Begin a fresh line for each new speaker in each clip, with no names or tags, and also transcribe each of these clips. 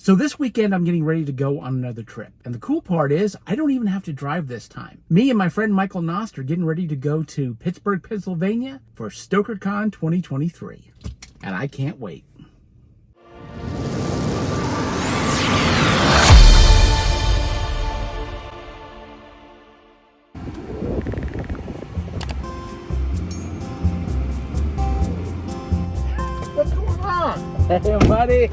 So this weekend, I'm getting ready to go on another trip. And the cool part is, I don't even have to drive this time. Me and my friend Michael Nost are getting ready to go to Pittsburgh, Pennsylvania for StokerCon 2023. And I can't wait. What's going on? Hey, buddy.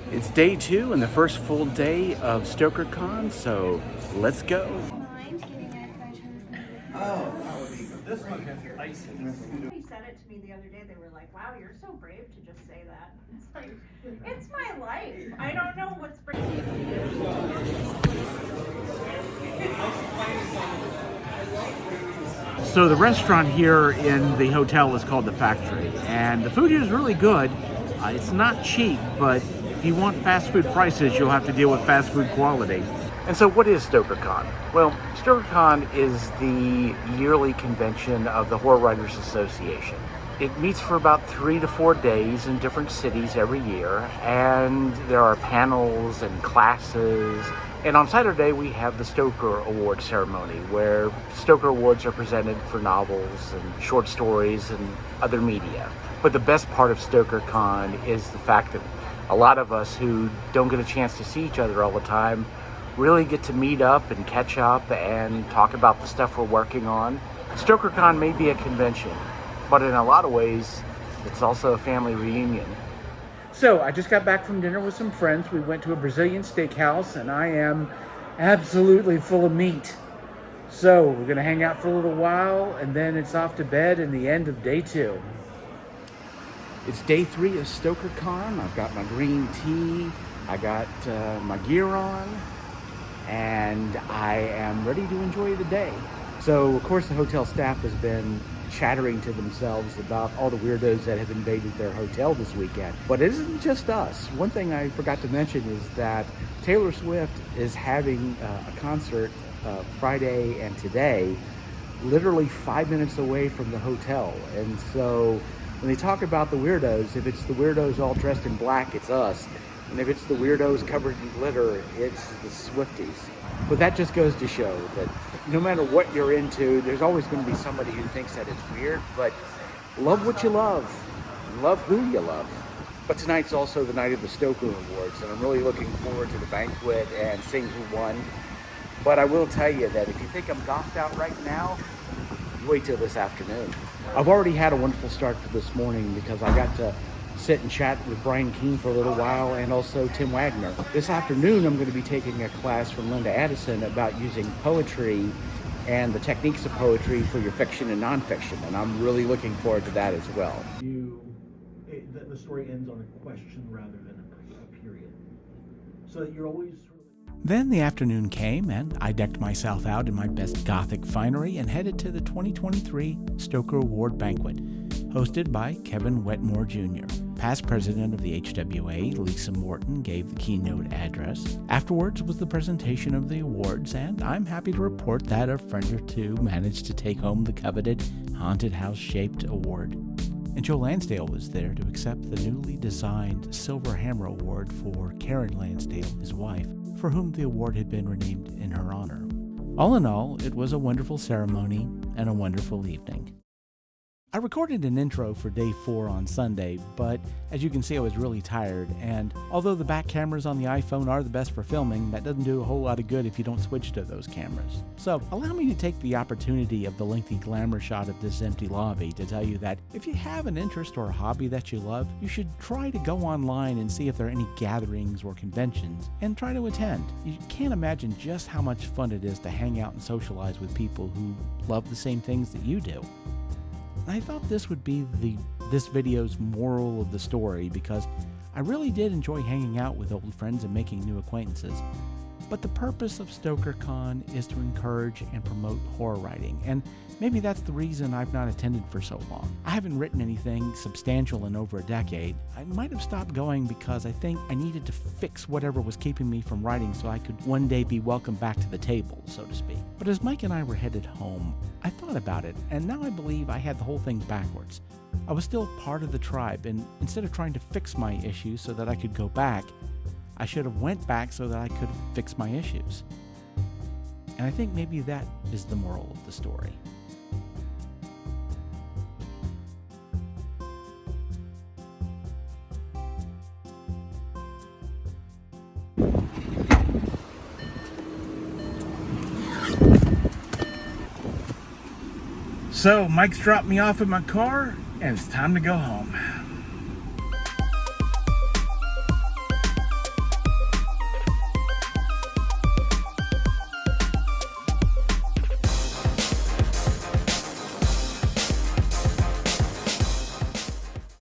It's day 2 and the first full day of StokerCon, so let's go.
Oh, this one has icing.
Somebody said it to me the other day. They were like, "Wow, you're so brave to just say that." It's like, it's my life. I don't know what's brave.
So the restaurant here in the hotel is called The Factory, and the food here is really good. It's not cheap, but if you want fast food prices, you'll have to deal with fast food quality. And so what is StokerCon? Well, StokerCon is the yearly convention of the Horror Writers Association. It meets for about 3 to 4 days in different cities every year, and there are panels and classes. And on Saturday, we have the Stoker Award ceremony, where Stoker Awards are presented for novels and short stories and other media. But the best part of StokerCon is the fact that a lot of us who don't get a chance to see each other all the time really get to meet up and catch up and talk about the stuff we're working on. StokerCon may be a convention, but in a lot of ways, it's also a family reunion. So I just got back from dinner with some friends. We went to a Brazilian steakhouse, and I am absolutely full of meat. So we're gonna hang out for a little while, and then it's off to bed and the end of day 2. It's day 3 of StokerCon. I've got my green tea, I got my gear on, and I am ready to enjoy the day. So of course the hotel staff has been chattering to themselves about all the weirdos that have invaded their hotel this weekend. But it isn't just us. One thing I forgot to mention is that Taylor Swift is having a concert Friday and today, literally 5 minutes away from the hotel. And so when they talk about the weirdos, if it's the weirdos all dressed in black, it's us. And if it's the weirdos covered in glitter, it's the Swifties. But that just goes to show that no matter what you're into, there's always going to be somebody who thinks that it's weird, but love what you love. Love who you love. But tonight's also the night of the Stoker Awards, and I'm really looking forward to the banquet and seeing who won. But I will tell you that if you think I'm gothed out right now, you wait till this afternoon. I've already had a wonderful start for this morning because I got to sit and chat with Brian Keene for a little while, and also Tim Wagner. This afternoon I'm going to be taking a class from Linda Addison about using poetry and the techniques of poetry for your fiction and nonfiction, and I'm really looking forward to that as well.
The story ends on a question rather than a period. So that you're always...
Then the afternoon came, and I decked myself out in my best Gothic finery and headed to the 2023 Stoker Award Banquet, hosted by Kevin Wetmore Jr. Past president of the HWA, Lisa Morton, gave the keynote address. Afterwards was the presentation of the awards, and I'm happy to report that a friend or two managed to take home the coveted haunted house-shaped award. And Joe Lansdale was there to accept the newly designed Silver Hammer Award for Karen Lansdale, his wife, for whom the award had been renamed in her honor. All in all, it was a wonderful ceremony and a wonderful evening.
I recorded an intro for day 4 on Sunday, but as you can see I was really tired, and although the back cameras on the iPhone are the best for filming, that doesn't do a whole lot of good if you don't switch to those cameras. So allow me to take the opportunity of the lengthy glamour shot of this empty lobby to tell you that if you have an interest or a hobby that you love, you should try to go online and see if there are any gatherings or conventions and try to attend. You can't imagine just how much fun it is to hang out and socialize with people who love the same things that you do. I thought this would be this video's moral of the story because I really did enjoy hanging out with old friends and making new acquaintances. But the purpose of StokerCon is to encourage and promote horror writing, and maybe that's the reason I've not attended for so long. I haven't written anything substantial in over a decade. I might have stopped going because I think I needed to fix whatever was keeping me from writing so I could one day be welcomed back to the table, so to speak. But as Mike and I were headed home, I thought about it, and now I believe I had the whole thing backwards. I was still part of the tribe, and instead of trying to fix my issues so that I could go back, I should have went back so that I could fix my issues. And I think maybe that is the moral of the story.
So Mike's dropped me off in my car, and it's time to go home.